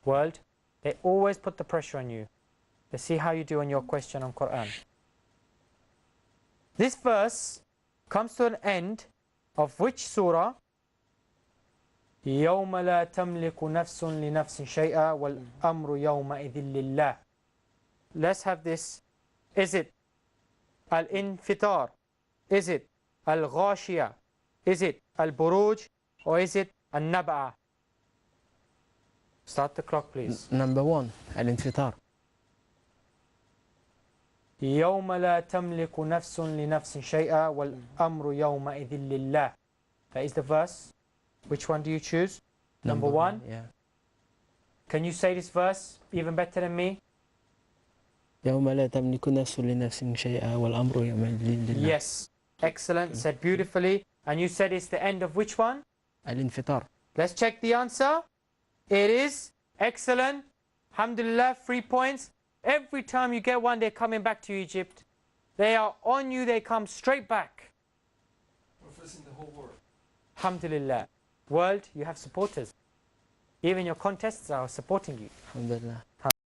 World, they always put the pressure on you. Let's see how you do on your question on Quran. This verse comes to an end of which surah? يَوْمَ لَا تَمْلِكُ نَفْسٌ لِنَفْسٍ شَيْئًا وَالْأَمْرُ يَوْمَئِذٍ لِلَّهِ. Let's have this. Is it Al-Infitar? Is it Al-Ghashiyah? Is it Al-Buruj? Or is it Al-Nab'a? Start the clock, please. Number 1, Al-Infitar. يَوْمَ لَا تَمْلِكُ نَفْسٌ لِنَفْسٍ شَيْئًا وَالْأَمْرُ يَوْمَئِذٍ لِلَّهِ. That is the verse. Which one do you choose? Number 1? Yeah. Can you say this verse even better than me? يوم لا تملك نفس لنفس شيئا والأمر يومئذ لله. Yes. Excellent. Said beautifully. And you said it's the end of which one? Al-Infitar. Let's check the answer. It is. Excellent. Alhamdulillah, 3 points. Every time you get one, they're coming back to Egypt. They are on you, they come straight back. Professing the whole world. Alhamdulillah. World, you have supporters. Even your contests are supporting you. Alhamdulillah.